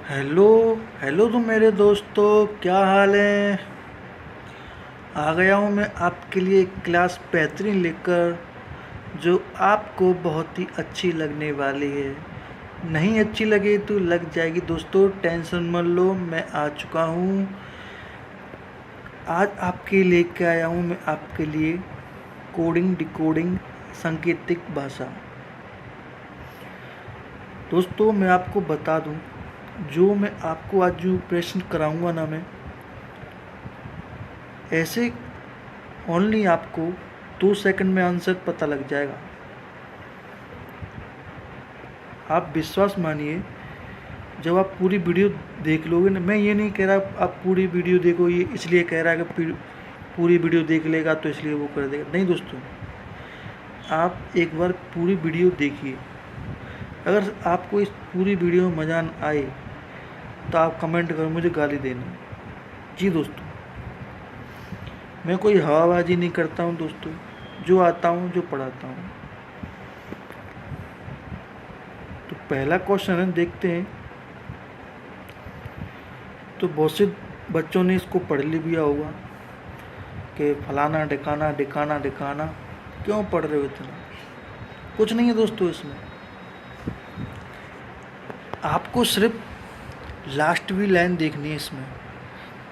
Hello hello तो मेरे दोस्तों, क्या हाल है। आ गया हूँ मैं आपके लिए एक क्लास बेहतरीन लेकर, जो आपको बहुत ही अच्छी लगने वाली है। नहीं अच्छी लगे तो लग जाएगी दोस्तों, टेंशन मत लो, मैं आ चुका हूँ। आज आपके लेके आया हूँ मैं आपके लिए कोडिंग डिकोडिंग सांकेतिक भाषा। दोस्तों मैं आपको बता दूँ, जो मैं आपको आज जो प्रश्न कराऊंगा ना, मैं ऐसे ओनली आपको 2 सेकंड में आंसर पता लग जाएगा। आप विश्वास मानिए, जब आप पूरी वीडियो देख लोगे ना, मैं ये नहीं कह रहा आप पूरी वीडियो देखो, ये इसलिए कह रहा है कि पूरी वीडियो देख लेगा तो इसलिए वो कर देगा। नहीं दोस्तों, आप एक बार पूरी वीडियो देखिए। अगर आपको इस पूरी वीडियो में मज़ा न आए तो आप कमेंट करो, मुझे गाली देना। जी दोस्तों, मैं कोई हवाबाजी नहीं करता हूँ दोस्तों, जो आता हूँ जो पढ़ाता हूँ। तो पहला क्वेश्चन है, देखते हैं। तो बहुत से बच्चों ने इसको पढ़ लिया होगा कि फलाना ढिकाना ढिकाना ढिकाना। क्यों पढ़ रहे हो इतना? कुछ नहीं है दोस्तों, इसमें आपको सिर्फ लास्ट भी लाइन देखनी है इसमें,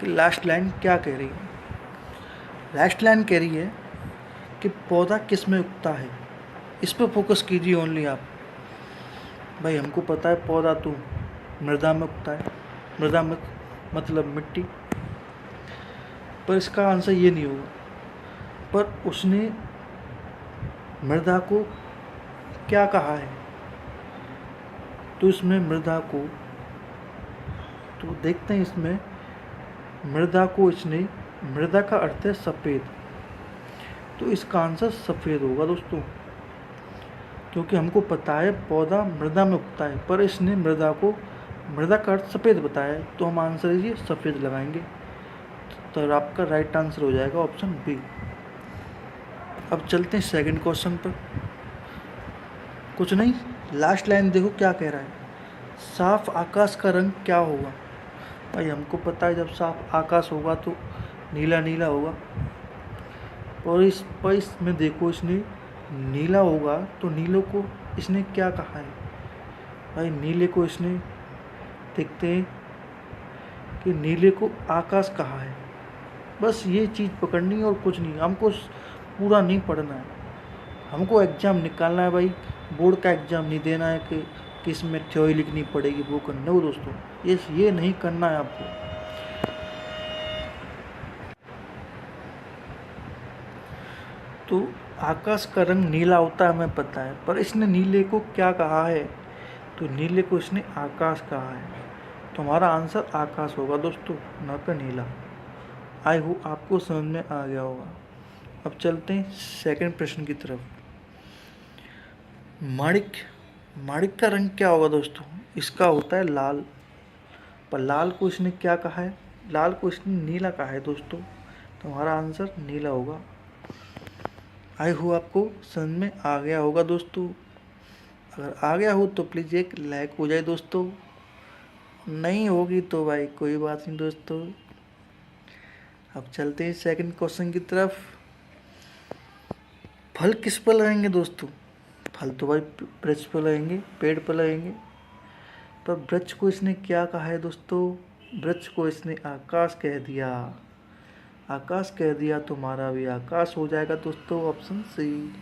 कि लास्ट लाइन क्या कह रही है। लास्ट लाइन कह रही है कि पौधा किस में उगता है। इस पर फोकस कीजिए ओनली आप। भाई हमको पता है पौधा तो मृदा में उगता है, मृदा में मतलब मिट्टी, पर इसका आंसर ये नहीं होगा। पर उसने मृदा को क्या कहा है, तो इसमें मृदा को, तो देखते हैं इसमें मृदा को, इसने, मृदा का अर्थ है सफ़ेद, तो इसका आंसर सफ़ेद होगा दोस्तों। क्योंकि हमको पता है पौधा मृदा में उगता है, पर इसने मृदा को, मृदा का अर्थ सफ़ेद बताया है, तो हम आंसर ये सफ़ेद लगाएंगे। तो आपका राइट आंसर हो जाएगा ऑप्शन बी। अब चलते हैं सेकंड क्वेश्चन पर। कुछ नहीं, लास्ट लाइन देखो क्या कह रहा है। साफ आकाश का रंग क्या होगा? भाई हमको पता है जब साफ आकाश होगा तो नीला नीला होगा, और इस पर इसमें देखो, इसने नीला होगा तो नीले को इसने क्या कहा है। भाई नीले को इसने, देखते हैं कि नीले को आकाश कहा है। बस ये चीज़ पकड़नी है और कुछ नहीं, हमको पूरा नहीं पढ़ना है, हमको एग्ज़ाम निकालना है भाई। बोर्ड का एग्ज़ाम नहीं देना है कि इसमें थ्योरी लिखनी पड़ेगी, वो करना हो दोस्तों, ये नहीं करना है आपको। तो आकाश का रंग नीला होता है हमें पता है, पर इसने नीले को क्या कहा है, तो नीले को इसने आकाश कहा है। तो हमारा आंसर आकाश होगा दोस्तों, न कि नीला। आई होप आपको समझ में आ गया होगा। अब चलते हैं सेकंड प्रश्न की तरफ। माणिक, माणिक का रंग क्या होगा दोस्तों? इसका होता है लाल, पर लाल को इसने क्या कहा है, लाल को इसने नीला कहा है दोस्तों, तो हमारा आंसर नीला होगा। आई हो आपको समझ में आ गया होगा दोस्तों। अगर आ गया हो तो प्लीज़ एक लाइक हो जाए दोस्तों, नहीं होगी तो भाई कोई बात नहीं दोस्तों। अब चलते हैं सेकंड क्वेश्चन की तरफ। फल किस पर लगेंगे दोस्तों? फल तो भाई वृक्ष पर लगेंगे, पेड़ पर लगेंगे, पर वृक्ष को इसने क्या कहा है दोस्तों? वृक्ष को इसने आकाश कह दिया। आकाश कह दिया तो हमारा भी आकाश हो जाएगा दोस्तों, ऑप्शन सी।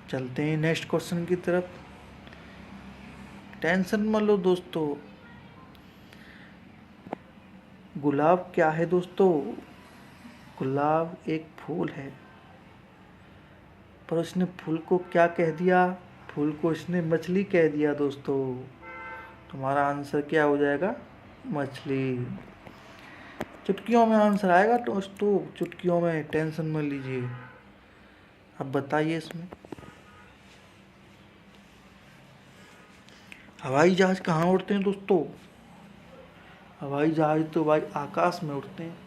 चलते हैं नेक्स्ट क्वेश्चन की तरफ। टेंशन मत लो दोस्तों। गुलाब क्या है दोस्तों? गुलाब एक फूल है, पर उसने फूल को क्या कह दिया? फूल को इसने मछली कह दिया दोस्तों। तुम्हारा आंसर क्या हो जाएगा? मछली। चुटकियों में आंसर आएगा दोस्तों, चुटकियों में, टेंशन मत लीजिए। अब बताइए इसमें हवाई जहाज कहाँ उड़ते हैं दोस्तों? हवाई जहाज तो भाई आकाश में उड़ते हैं।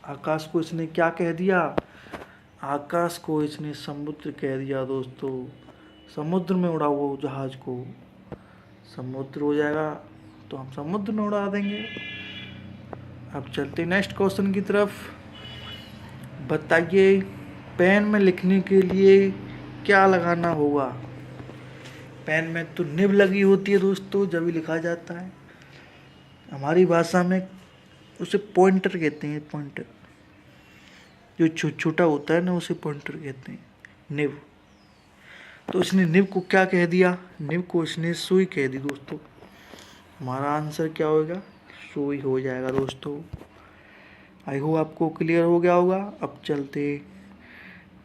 आकाश को इसने क्या कह दिया? आकाश को इसने समुद्र कह दिया दोस्तों। समुद्र में उड़ा हुआ जहाज को समुद्र हो जाएगा तो हम समुद्र में उड़ा देंगे। अब चलते नेक्स्ट क्वेश्चन की तरफ। बताइए पेन में लिखने के लिए क्या लगाना होगा। पेन में तो निब लगी होती है दोस्तों, जब भी लिखा जाता है। हमारी भाषा में उसे पॉइंटर कहते हैं। पॉइंटर जो छोटा होता है ना, उसे पॉइंटर कहते हैं, निब। तो इसने निब को क्या कह दिया, निब को इसने सुई कह दी दोस्तों। हमारा आंसर क्या होगा, सुई हो जाएगा दोस्तों। आई होप आपको क्लियर हो गया होगा। अब चलते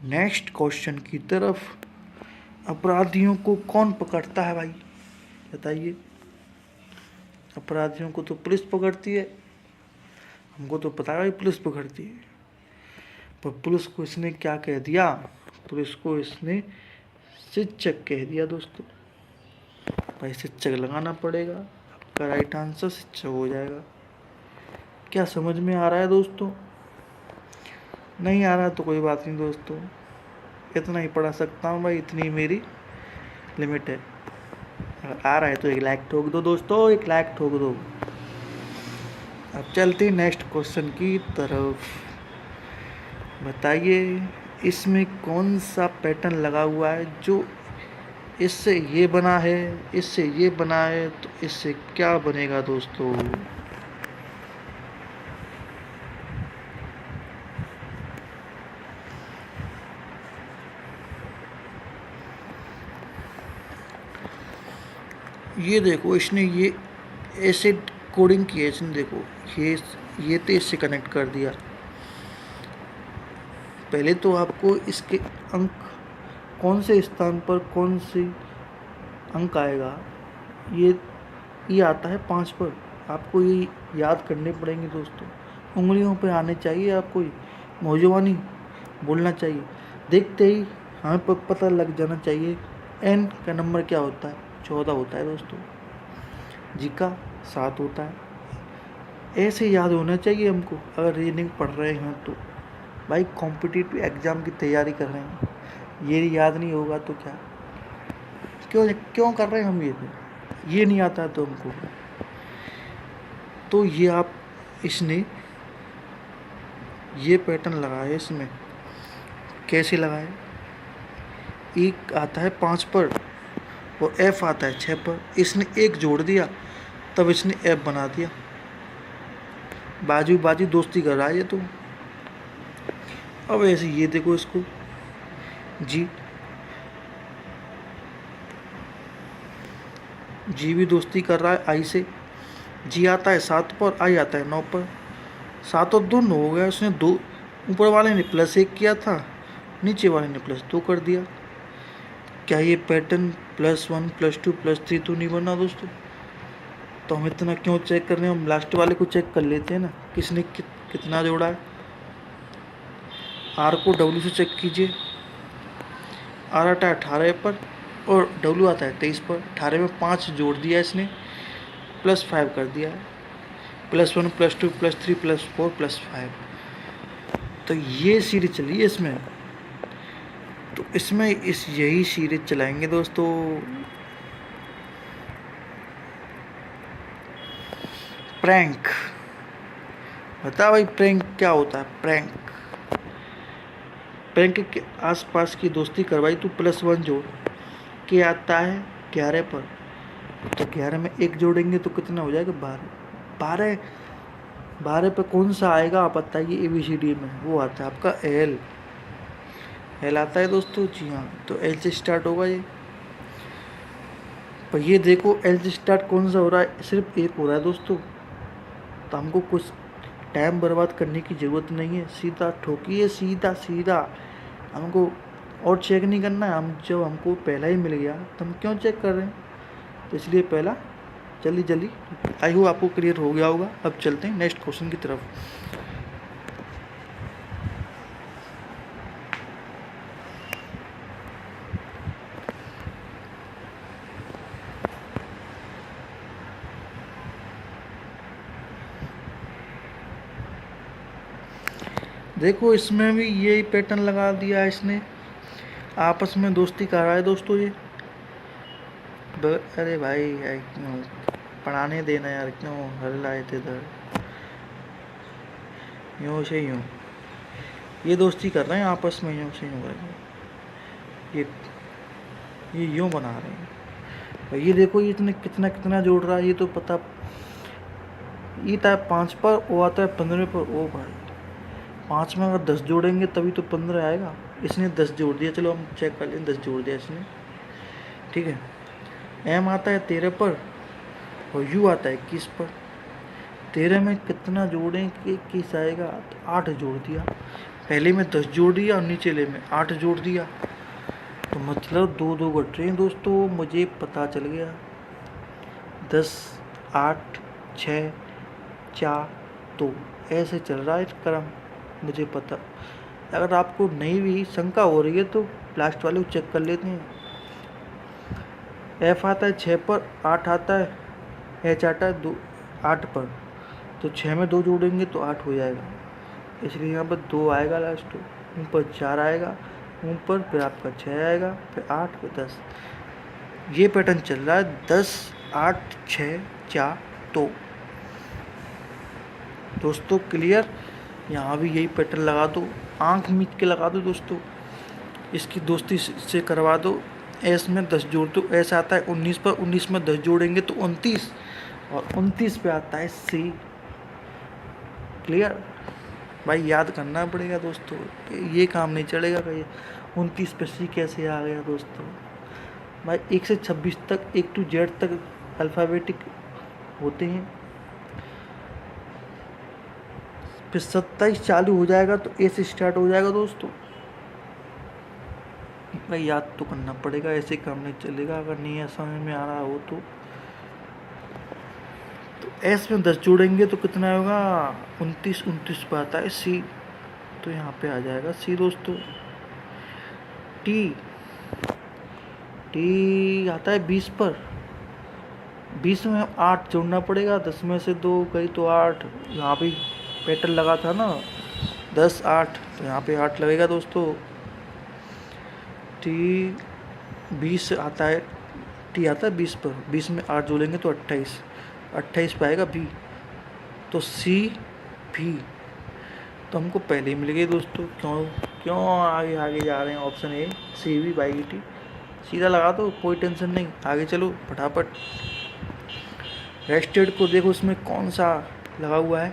नेक्स्ट क्वेश्चन की तरफ। अपराधियों को कौन पकड़ता है भाई, बताइए। अपराधियों को तो पुलिस पकड़ती है, हमको तो पता है भाई पुलिस पकड़ती है। पर पुलिस को इसने क्या कह दिया, पुलिस को इसने शिक्षक कह दिया दोस्तों। भाई शिक्षक लगाना पड़ेगा, आपका राइट आंसर शिक्षक हो जाएगा। क्या समझ में आ रहा है दोस्तों? नहीं आ रहा तो कोई बात नहीं दोस्तों, इतना ही पढ़ा सकता हूँ भाई, इतनी मेरी लिमिट है। अगर आ रहा है तो 1 लाख ठोक दो दोस्तों, 1 लाख ठोक दो। अब चलते नेक्स्ट क्वेश्चन की तरफ। बताइए इसमें कौन सा पैटर्न लगा हुआ है, जो इससे ये बना है, इससे ये बना है, तो इससे क्या बनेगा दोस्तों। ये देखो इसने ये ऐसे कोडिंग की है इसने, देखो ये तो इससे कनेक्ट कर दिया। पहले तो आपको इसके अंक कौन से स्थान पर कौन से अंक आएगा, ये आता है 5 पर। आपको ये याद करने पड़ेंगे दोस्तों, उंगलियों पे आने चाहिए आपको, मौजवानी बोलना चाहिए। देखते ही हमें पता लग जाना चाहिए एन का नंबर क्या होता है, 14 होता है दोस्तों। जी का 7 होता है। ऐसे याद होना चाहिए हमको, अगर रीजनिंग पढ़ रहे हैं तो। भाई कॉम्पिटिटिव एग्ज़ाम की तैयारी कर रहे हैं, ये याद नहीं होगा तो क्या, क्यों कर रहे हैं हम ये नहीं आता तो हमको। तो ये आप इसने ये पैटर्न लगाया इसमें, कैसे लगाए, एक आता है 5 पर और एफ आता है 6 पर। इसने एक जोड़ दिया तब इसने एफ बना दिया। बाजू बाजू दोस्ती कर रहा है ये तो। अब ऐसे ये देखो इसको, जी भी दोस्ती कर रहा है आई से। जी आता है 7 पर, आई आता है 9 पर। 7 और 2 9 हो गया। उसने 2 ऊपर वाले ने +1 किया था, नीचे वाले ने +2 कर दिया। क्या ये पैटर्न +1 +2 +3 तो नहीं बना दोस्तों? तो हम इतना क्यों चेक कर रहे हैं, हम लास्ट वाले को चेक कर लेते हैं ना, किसने कितना जोड़ा है। आर को डब्ल्यू से चेक कीजिए। आर आता है 18 पर और डब्ल्यू आता है 23 पर। 18 में 5 जोड़ दिया इसने, +5 कर दिया है। +1 +2 +3 +4 +5। तो ये सीरीज चली है इसमें। तो इसमें यही सीरीज चलाएंगे दोस्तों। प्रैंक, बता भाई प्रैंक क्या होता है। प्रैंक के आसपास की दोस्ती करवाई तो +1 जोड़ के आता है 11 पर। तो 11 में 1 जोड़ेंगे तो कितना हो जाएगा, 12। 12 पे कौन सा आएगा आप बताइए ABCD में, वो आता है आपका एल आता है दोस्तों। जी हाँ, तो एल से स्टार्ट होगा ये। पर ये देखो एल से स्टार्ट कौन सा हो रहा है, सिर्फ 1 हो रहा है दोस्तों। तो हमको कुछ टाइम बर्बाद करने की ज़रूरत नहीं है, सीधा ठोकिए, सीधा। हमको और चेक नहीं करना है। हम जब हमको पहला ही मिल गया तो हम क्यों चेक कर रहे हैं, तो इसलिए पहला जल्दी। आई होप आपको क्लियर हो गया होगा। अब चलते हैं नेक्स्ट क्वेश्चन की तरफ। देखो इसमें भी यही पैटर्न लगा दिया है इसने, आपस में दोस्ती कर रहा है दोस्तों ये। अरे भाई यार क्यों पढ़ाने देना यार, क्यों हल लाए थे इधर, यूँ से यूँ ये दोस्ती कर रहे हैं आपस में, यूँ से यूँ करके ये यूँ बना रहे हैं भाई। ये देखो ये इतने कितना कितना जोड़ रहा है, ये तो पता, ये था 5 पर वो आता है 15 पर। ओ भाई 5 में अगर 10 जोड़ेंगे तभी तो 15 आएगा। इसने 10 जोड़ दिया, चलो हम चेक कर लें, 10 जोड़ दिया इसने, ठीक है। एम आता है 13 पर और यू आता है 21 पर। 13 में कितना जोड़ें कि 21 आएगा, तो 8 जोड़ दिया। पहले में 10 जोड़ दिया और नीचे में 8 जोड़ दिया, तो मतलब 2 घट रहे हैं दोस्तों। मुझे पता चल गया 10 8 6 4 2 ऐसे चल रहा है क्रम, मुझे पता। अगर आपको नहीं भी शंका हो रही है तो लास्ट वाले को चेक कर लेते हैं। एफ आता है 6 पर, 8 आता है, एच आता है 8 पर, तो 6 में 2 जोड़ेंगे तो 8 हो जाएगा, इसलिए यहाँ पर 2 आएगा लास्ट, ऊपर 4 आएगा, ऊपर फिर आपका 6 आएगा, फिर 8 फिर 10। ये पैटर्न चल रहा है 10 8 6 4 2। दोस्तों क्लियर, यहाँ भी यही पैटर्न लगा दो, आंख मीच के लगा दो दोस्तों, इसकी दोस्ती से करवा दो। एस में 10 जोड़ दो, एस आता है 19 पर, 19 में 10 जोड़ेंगे तो 29, और 29 पे आता है सी। क्लियर भाई, याद करना पड़ेगा दोस्तों, ये काम नहीं चलेगा भाई। 29 पे सी कैसे आ गया दोस्तों भाई। 1 से 26 तक A to Z तक अल्फ़ाबेटिक होते हैं, फिर 27 चालू हो जाएगा तो ए से स्टार्ट हो जाएगा दोस्तों। भाई याद तो करना पड़ेगा, ऐसे काम नहीं चलेगा अगर नहीं है समझ में आ रहा हो तो एस में 10 जोड़ेंगे तो कितना होगा 29, 29 पे आता है सी, तो यहाँ पे आ जाएगा सी दोस्तों। टी टी आता है 20 पर, 20 में 8 जोड़ना पड़ेगा, 10 में से 2 गई तो 8, यहाँ पे पैटर्न लगा था ना 10 8, तो यहाँ पे 8 लगेगा दोस्तों। टी 20 आता है, टी आता है 20 पर, 20 में 8 जोड़ेंगे तो 28, 28 पे आएगा बी, तो सी भी तो हमको पहले ही मिल गई दोस्तों। क्यों क्यों आगे आगे जा रहे हैं, ऑप्शन ए सी भी बाई टी सीधा लगा दो, कोई टेंशन नहीं, आगे चलो फटाफट। रेस्टेड को देखो उसमें कौन सा लगा हुआ है।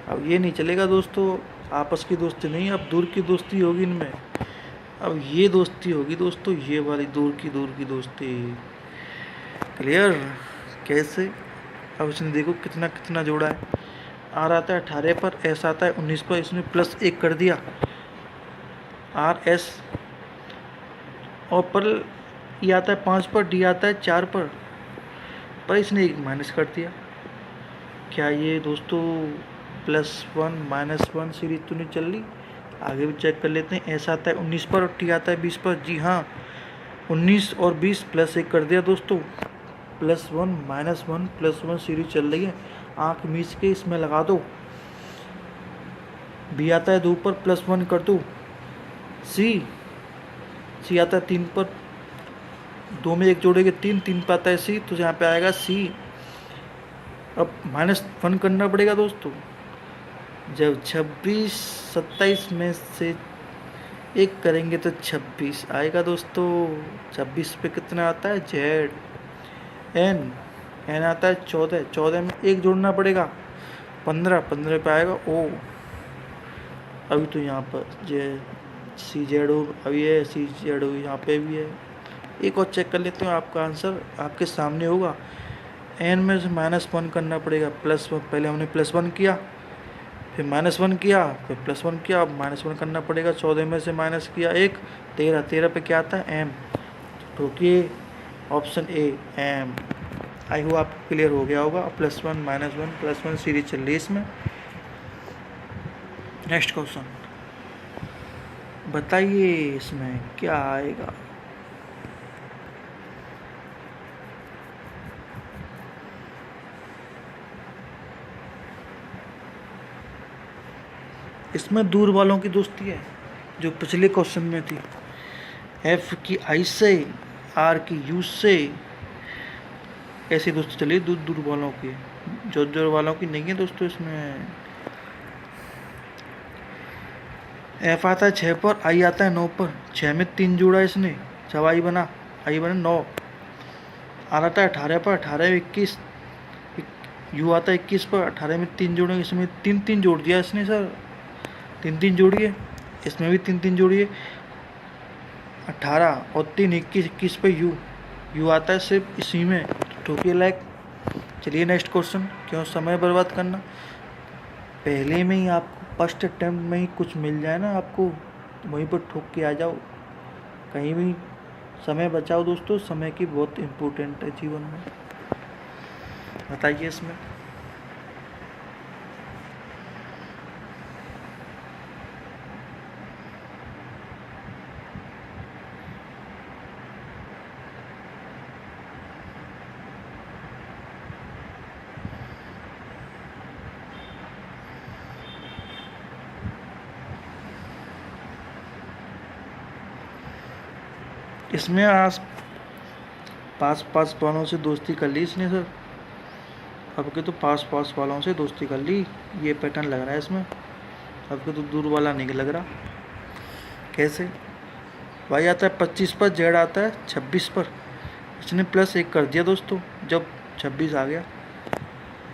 अब ये नहीं चलेगा दोस्तों, आपस की दोस्ती नहीं, अब दूर की दोस्ती होगी इनमें। अब ये दोस्ती होगी दोस्तों, ये वाली दूर की दोस्ती। क्लियर कैसे, अब इसने देखो कितना कितना जोड़ा है। आर आता है 18 पर, एस आता है 19 पर, इसने +1 कर दिया आर एस, और पर ये आता है 5 पर, डी आता है 4 पर इसने 1 माइनस कर दिया। क्या ये दोस्तों +1 -1 सीरीज तो नहीं चल रही, आगे भी चेक कर लेते हैं। एस आता है 19 पर और टी आता है 20 पर, जी हाँ 19 और 20 +1 कर दिया दोस्तों, +1 -1 +1 सीरीज चल रही है। आँख मीच के इसमें लगा दो। बी आता है 2 पर, +1 कर दो। सी आता है 3 पर, 2 में 1 जोड़ेंगे 3, 3 पे आता है सी, तो यहाँ पे आएगा सी। अब -1 करना पड़ेगा दोस्तों, जब 26 27 में से 1 करेंगे तो 26 आएगा दोस्तों। 26 पे कितना आता है जेड, एन आता है 14, 14 में 1 जोड़ना पड़ेगा 15, 15 पे आएगा ओ। अभी तो यहाँ पर जे सी जेड हो, अभी है सी जेड हो, यहाँ पे भी है। एक और चेक कर लेते हैं, आपका आंसर आपके सामने होगा। एन में से -1 करना पड़ेगा, +1 पहले हमने +1 किया, फिर -1 किया, फिर +1 किया, अब -1 करना पड़ेगा। 14 में से माइनस किया 1, 13, 13 पे क्या आता है एम, ठोकिए option A M. I hope आपको क्लियर हो गया होगा। +1 -1 +1 सीरीज चल रही है इसमें। नेक्स्ट क्वेश्चन बताइए इसमें क्या आएगा। इसमें दूर वालों की दोस्ती है जो पिछले क्वेश्चन में थी। एफ की आई से, आर की यू से, ऐसे दोस्तों चलिए दूर दूर वालों की, जोर जोर वालों की नहीं है दोस्तों। इसमें एफ आता है 6 पर, आई आता है 9 पर, 6 में 3 जोड़ा इसने, जब आई बना 9। आर आता है 18 पर, 18 में 21, यू आता है 21 पर, 18 में 3 जोड़ेंगे, इसमें 3 3 जोड़ दिया इसने सर, 3 3 जोड़िए, इसमें भी 3 3 जोड़िए, 18 और 3 21, 21 पे यू आता है सिर्फ इसी में, ठोकिए लाइक। चलिए नेक्स्ट क्वेश्चन, क्यों समय बर्बाद करना, पहले में ही आपको फर्स्ट अटैम्प्ट में ही कुछ मिल जाए ना आपको, वहीं पर ठोक के आ जाओ, कहीं भी समय बचाओ दोस्तों, समय की बहुत इम्पोर्टेंट है जीवन में। बताइए इसमें इसमें आस पास पास वालों से दोस्ती कर ली इसने सर, अब के तो पास पास वालों से दोस्ती कर ली, ये पैटर्न लग रहा है इसमें, अब के तो दूर वाला नहीं लग रहा। कैसे, वाई आता है 25 पर, जेड आता है 26 पर, इसने +1 कर दिया दोस्तों जब 26 आ गया।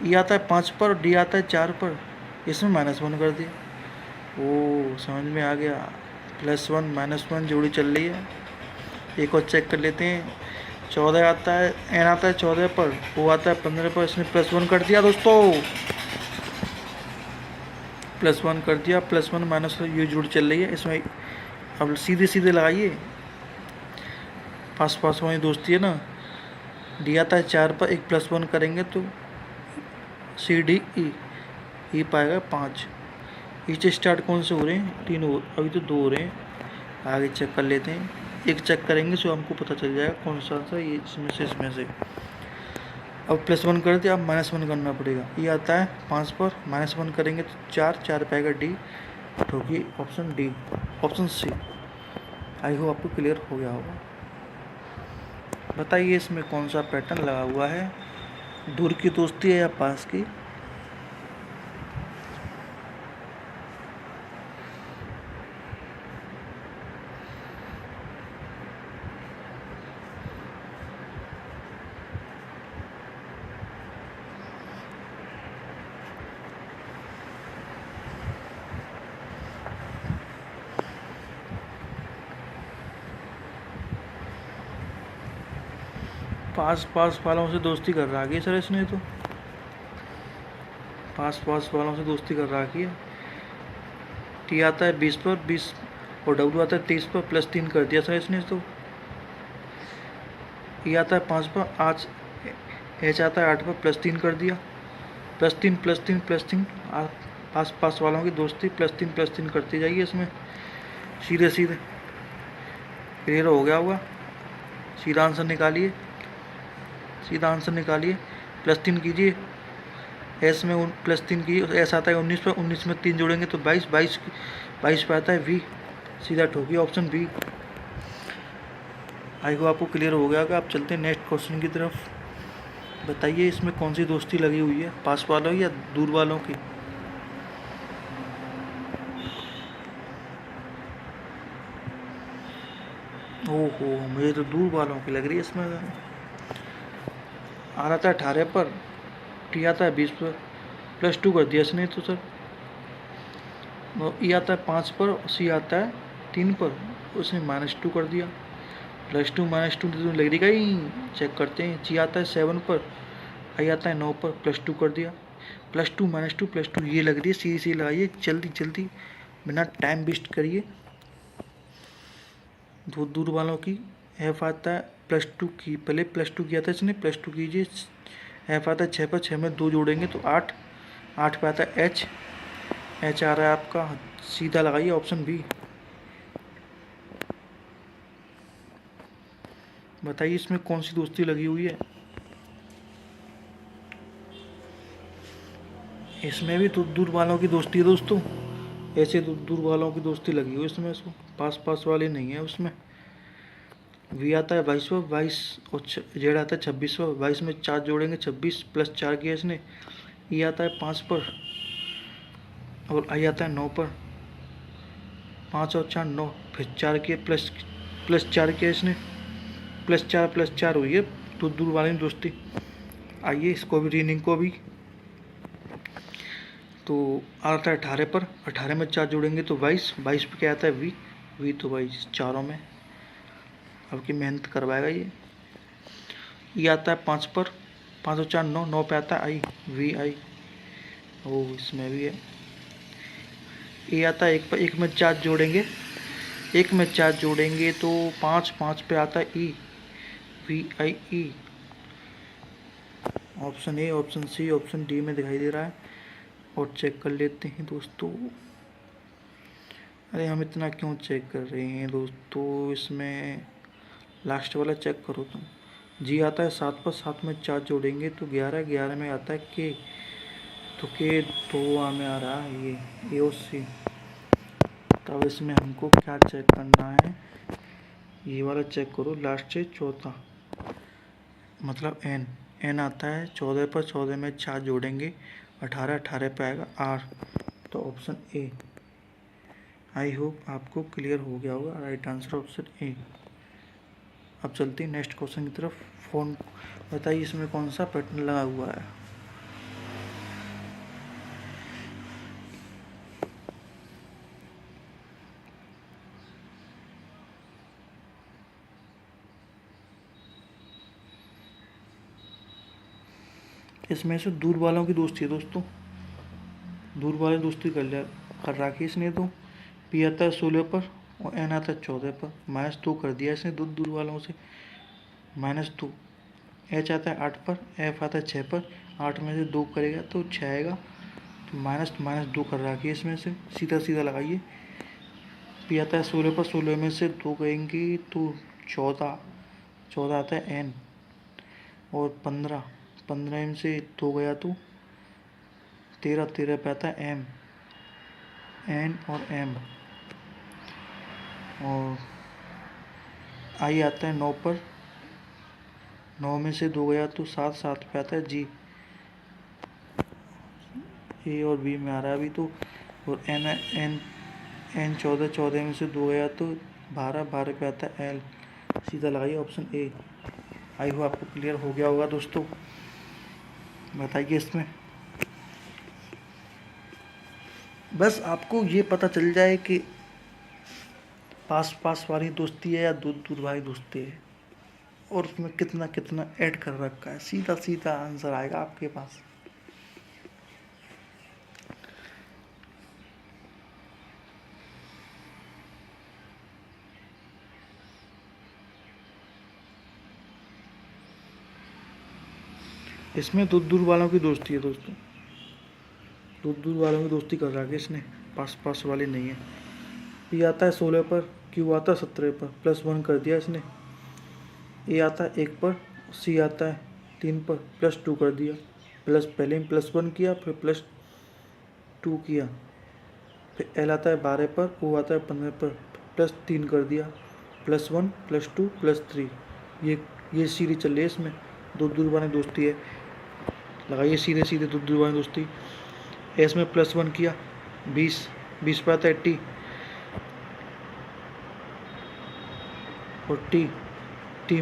ई आता है 5 पर, डी आता है 4 पर, इसमें -1 कर दिया। ओ समझ में आ गया, +1 -1 जोड़ी चल रही है। एक और चेक कर लेते हैं, 14 आता है, एन आता है 14 पर, वो आता है 15 पर, इसने +1 कर दिया दोस्तों, +1 कर दिया, +1 -1 ये जोड़ी चल रही है इसमें। अब सीधे सीधे लगाइए, पास पास वाली दोस्ती है ना, डी आता है 4 पर, एक +1 करेंगे तो सी डी ई पाएगा 5। नीचे स्टार्ट कौन से हो रहे हैं, 3 हो, अभी तो 2 हो रहे हैं, आगे चेक कर लेते हैं, एक चेक करेंगे तो हमको पता चल जाएगा कौन सा ये इसमें से। अब +1 कर दिया, अब -1 करना पड़ेगा, ये आता है 5 पर, -1 करेंगे तो 4 पाएगा डी, ठोकी option D, option C. I hope आपको क्लियर हो गया होगा। बताइए इसमें कौन सा पैटर्न लगा हुआ है, दूर की दोस्ती है या पास की। पास पास वालों से दोस्ती कर रखी है सर इसने, तो पास पास वालों से दोस्ती कर रखी है। टी आता है 20 पर, 20 और डब्ल्यू आता है 23 पर, +3 कर दिया सर इसने तो। ई आता है 5 पर, आज एच आता है 8 पर, +3 कर दिया, +3 पास पास वालों की दोस्ती +3 करती जाइए इसमें, सीधे सीधे क्लियर हो गया होगा। सीधा आंसर निकालिए, +3 कीजिए, एस में +3 कीजिए, एस आता है 19 पर, 19 में 3 जोड़ेंगे तो 22 पे आता है वी, सीधा ठोकिए ऑप्शन बी। आई को आपको क्लियर हो गया। आप चलते हैं नेक्स्ट क्वेश्चन की तरफ। बताइए इसमें कौन सी दोस्ती लगी हुई है, पास वालों या दूर वालों की। ओहो, मुझे तो दूर वालों की लग रही है इसमें। आर आता है 18 पर, टी आता है 20 पर, +2 कर दिया इसने तो सर। ई आता है 5 पर, सी आता है 3 पर, उसने -2 कर दिया, +2 -2 तो लग रही गई। चेक करते हैं, ची आता है 7 पर, आई आता है 9 पर, +2 कर दिया, +2 -2 ये लग रही है। सी लगाइए जल्दी जल्दी, बिना टाइम वेस्ट करिए। दूर वालों की एफ आता है +2 की, पहले +2 किया था इसने, +2 कीजिए। एफ आता है 6 पर, 6 में 2 जोड़ेंगे तो 8 पे आता है एच आ रहा है आपका, सीधा लगाइए ऑप्शन बी। बताइए इसमें कौन सी दोस्ती लगी हुई है। इसमें भी तो दूर वालों की दोस्ती है दोस्तों, ऐसे दूर वालों की दोस्ती लगी हुई इसमें, इसको पास वाले नहीं है उसमें। वी आता है 22वां, 22 और जेड आता है 26वां। 22 में 4 जोड़ेंगे 26 प्लस 4 किया इसने। ई आता है 5 पर और आई आता है 9 पर। 5 और 4 9, फिर 4 किए प्लस 4 किया इसने। प्लस 4 हुई है तो दूर वाली दोस्ती। आइए इसको भी रीनिंग को भी तो आता है 18 पर। 18 में 4 जोड़ेंगे तो 22। 22 पे क्या आता है वी तो भाई चारों में आपकी मेहनत करवाएगा ये आता है 5 पर। 5 और 4 9, 9 पे आता है आई। ओ इसमें भी है। ये आता है 1 पर। 1 में 4 जोड़ेंगे, 1 में 4 जोड़ेंगे तो 5 पे आता है E. Option A, option C, option D में दिखाई दे रहा है। और चेक कर लेते हैं दोस्तों। अरे हम इतना क्यों चेक कर रहे हैं दोस्तों, इसमें लास्ट वाला चेक करो तुम। जी आता है 7 पर। 7 में 4 जोड़ेंगे तो 11। 11 में आता है के, तो के 2 में आ रहा है ये ए और सी। तब इसमें हमको क्या चेक करना है, ये वाला चेक करो लास्ट से चौथा, मतलब एन आता है 14 पर। 14 में 4 जोड़ेंगे 18। 18 पे आएगा आर, तो ऑप्शन ए। आई होप आपको क्लियर हो गया होगा। Right answer option A. अब चलते हैं नेक्स्ट क्वेश्चन की तरफ। फोन बताइए इसमें कौन सा पैटर्न लगा हुआ है। इसमें से दूर वालों की दोस्ती है दोस्तों, दूर वाले दोस्ती कर रखी इसने। तो पी आता है 16 पर और एन आता है 14 पर। -2 कर दिया इसने दूर वालों से, -2। एच आता है 8 पर, एफ आता है 6 पर। 8 में से 2 करेगा तो 6 आएगा, तो -2 कर रखी है इसमें से। सीधा लगाइए। पी आता है 16 पर। 16 में से 2 करेंगे तो 14 आता है एन। और 15 में से 2 गया तो 13 पे आता है एम, एन और एम। और आई आता है 9 पर। 9 में से 2 गया तो 7 पे आता है जी। ए और बी में आ रहा है अभी तो। और एन 14 में से 2 गया तो 12 पे आता है एल। सीधा लगाइए ऑप्शन ए। आई हो आपको क्लियर हो गया होगा दोस्तों। बताइए इसमें बस आपको ये पता चल जाए कि पास वाली दोस्ती है या दूर वाली दोस्ती है, और उसमें कितना ऐड कर रखा है। सीधा आंसर आएगा आपके पास। इसमें दूर वालों की दोस्ती है दोस्तों, दूर वालों की दोस्ती कर रहा है इसने, पास वाली नहीं है। ये आता है 16 पर, क्यू आता है 17 पर, +1 कर दिया इसने। ए आता है 1 पर, सी आता है 3 पर, +2 कर दिया। पहले में +1 किया, फिर +2 किया। फिर एल आता है 12 पर, ओ आता है 15 पर, +3 कर दिया। +1 +2 +3। ये सीरीज चल रही है इसमें। दूर वाली दोस्ती है। लगाइए सीधे दूर वाली दोस्ती। एस में +1 किया 20 पर आता है टी। और टी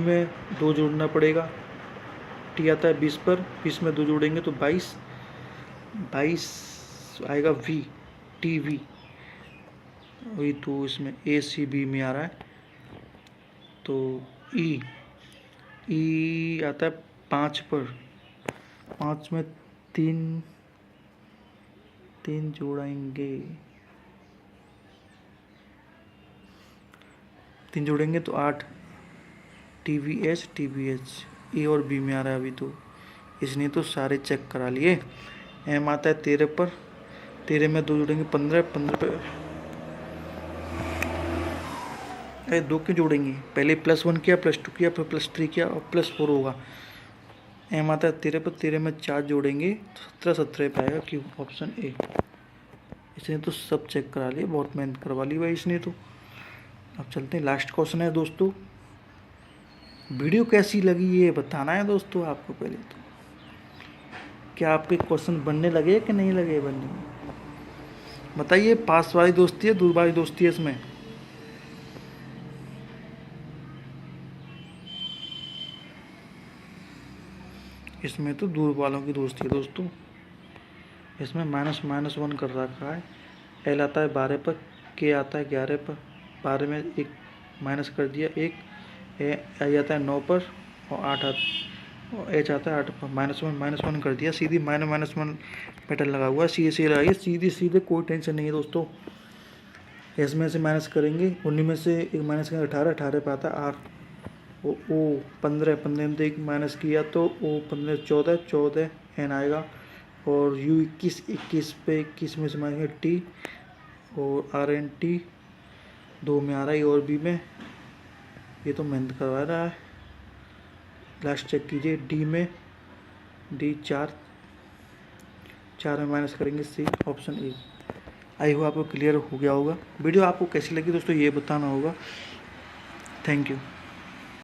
में 2 जोड़ना पड़ेगा। टी आता है 20 पर। 20 में 2 जोड़ेंगे तो 22 आएगा वी। वही तो इसमें ए सी बी में आ रहा है। तो ई आता है 5 पर। 5 में 3 जोड़ेंगे, 3 जोड़ेंगे तो 8। TVH ए और बी में आ रहा है अभी तो। इसने तो सारे चेक करा लिए। एम आता है 13 पर। 13 में 2 जोड़ेंगे 15 पे। अरे 2 क्यों जोड़ेंगे, पहले +1 किया, +2 किया, फिर +3 किया और +4 होगा। एम आता है 13 पर। 13 में 4 जोड़ेंगे तो 17 पे आएगा क्यू, ऑप्शन ए। इसने तो सब चेक करा लिए, बहुत मेहनत करवा ली भाई इसने तो। अब चलते हैं लास्ट क्वेश्चन है दोस्तों। वीडियो कैसी लगी ये बताना है दोस्तों आपको पहले तो। क्या आपके क्वेश्चन बनने लगे कि नहीं लगे बनने में, बताइए। पास वाली दोस्ती है, दूर वाली दोस्ती है इसमें? इसमें तो दूर वालों की दोस्ती है दोस्तों। इसमें -1 कर रखा है। एल आता है 12 पर, के आता है 11 पर, 12 में एक माइनस कर दिया, एक आई आता है 9 पर, और 8 और एच आता है 8 पर। -1 कर दिया, सीधी -1 पैटर्न लगा हुआ है, सीधे सीधे लगाइए, सीधे कोई टेंशन नहीं है दोस्तों। इसमें से माइनस करेंगे, 19 में से एक माइनस करेंगे 18 पे आता है आर, ओ 15 में से एक माइनस किया तो ओ 15 14 एन आएगा, और यू 21 पे 21 में से माइनस टी, और आर एन टी 2 में आ रहा है, और बी में ये तो मेहनत करवा रहा है। लास्ट चेक कीजिए, डी में डी 4 में माइनस करेंगे सी, ऑप्शन ए। आई होप आपको क्लियर हो गया होगा। वीडियो आपको कैसी लगी दोस्तों ये बताना होगा। Thank you.